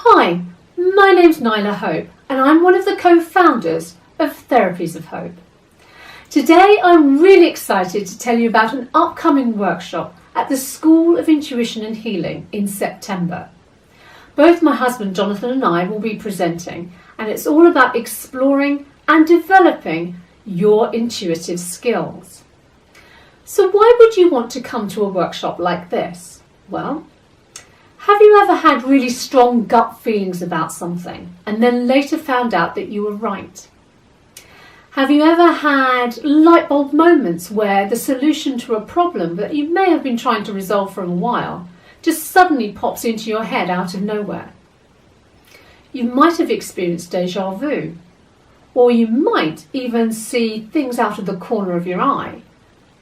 Hi, my name's Naila Hope and I'm one of the co-founders of Therapies of Hope. Today I'm really excited to tell you about an upcoming workshop at the School of Intuition and Healing in September. Both my husband Jonathan and I will be presenting, and it's all about exploring and developing your intuitive skills. So why would you want to come to a workshop like this? Well, have you ever had really strong gut feelings about something and then later found out that you were right? Have you ever had light bulb moments where the solution to a problem that you may have been trying to resolve for a while just suddenly pops into your head out of nowhere? You might have experienced déjà vu, or you might even see things out of the corner of your eye,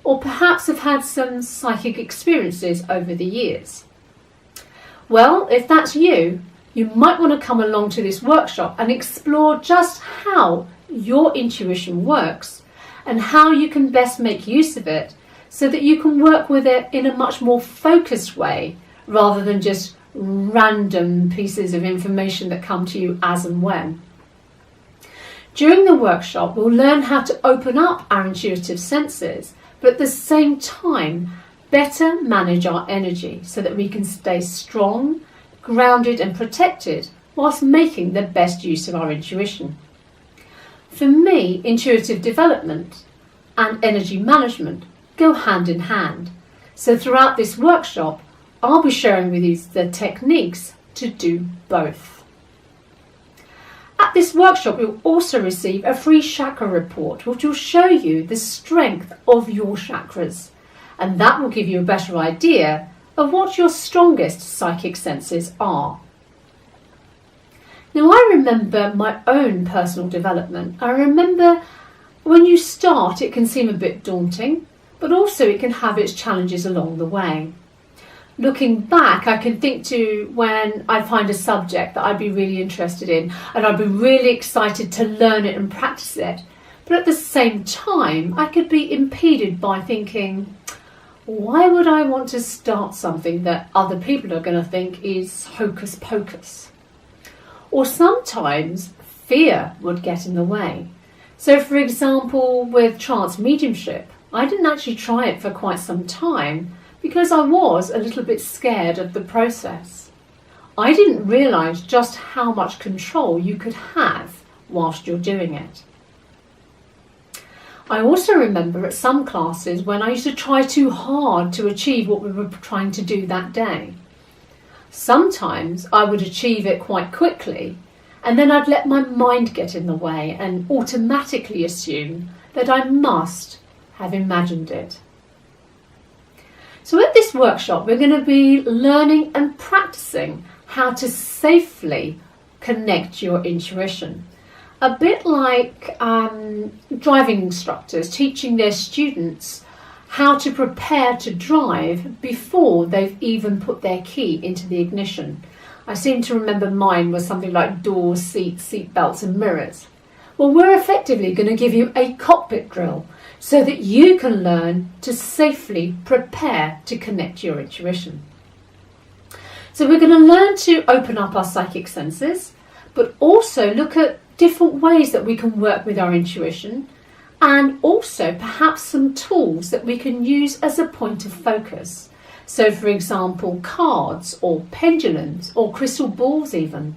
or perhaps have had some psychic experiences over the years. Well, if that's you, you might want to come along to this workshop and explore just how your intuition works and how you can best make use of it so that you can work with it in a much more focused way rather than just random pieces of information that come to you as and when. During the workshop, we'll learn how to open up our intuitive senses, but at the same time better manage our energy so that we can stay strong, grounded and protected whilst making the best use of our intuition. For me, intuitive development and energy management go hand in hand. So throughout this workshop, I'll be sharing with you the techniques to do both. At this workshop, you'll also receive a free chakra report, which will show you the strength of your chakras. And that will give you a better idea of what your strongest psychic senses are. Now, I remember my own personal development. I remember when you start, it can seem a bit daunting, but also it can have its challenges along the way. Looking back, I can think to when I find a subject that I'd be really interested in, and I'd be really excited to learn it and practice it. But at the same time, I could be impeded by thinking, why would I want to start something that other people are going to think is hocus pocus? Or sometimes fear would get in the way. So for example, with trance mediumship, I didn't actually try it for quite some time because I was a little bit scared of the process. I didn't realise just how much control you could have whilst you're doing it. I also remember at some classes when I used to try too hard to achieve what we were trying to do that day. Sometimes I would achieve it quite quickly, and then I'd let my mind get in the way and automatically assume that I must have imagined it. So at this workshop, we're going to be learning and practicing how to safely connect your intuition. A bit like driving instructors teaching their students how to prepare to drive before they've even put their key into the ignition. I seem to remember mine was something like doors, seats, seat belts and mirrors. Well, we're effectively going to give you a cockpit drill so that you can learn to safely prepare to connect your intuition. So we're going to learn to open up our psychic senses, but also look at different ways that we can work with our intuition, and also perhaps some tools that we can use as a point of focus. So for example, cards or pendulums or crystal balls even.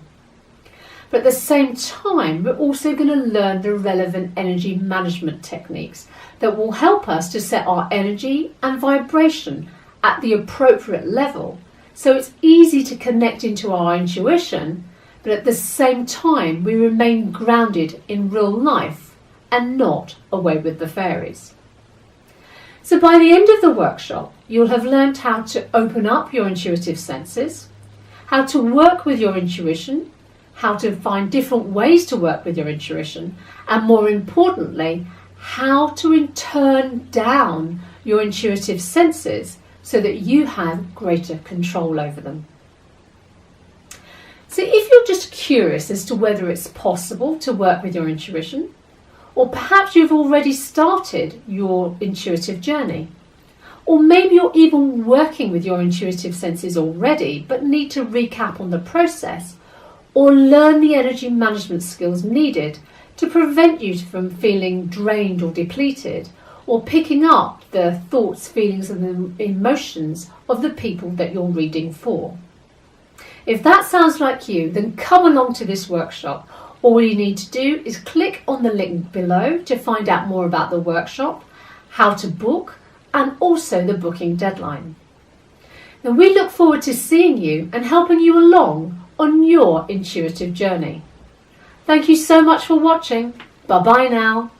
But at the same time, we're also going to learn the relevant energy management techniques that will help us to set our energy and vibration at the appropriate level. So it's easy to connect into our intuition, but at the same time we remain grounded in real life and not away with the fairies. So by the end of the workshop, you'll have learned how to open up your intuitive senses, how to work with your intuition, how to find different ways to work with your intuition, and more importantly, how to turn down your intuitive senses so that you have greater control over them. So if you're just curious as to whether it's possible to work with your intuition, or perhaps you've already started your intuitive journey, or maybe you're even working with your intuitive senses already but need to recap on the process, or learn the energy management skills needed to prevent you from feeling drained or depleted, or picking up the thoughts, feelings and the emotions of the people that you're reading for. If that sounds like you, then come along to this workshop. All you need to do is click on the link below to find out more about the workshop, how to book, and also the booking deadline. Now, we look forward to seeing you and helping you along on your intuitive journey. Thank you so much for watching. Bye bye now.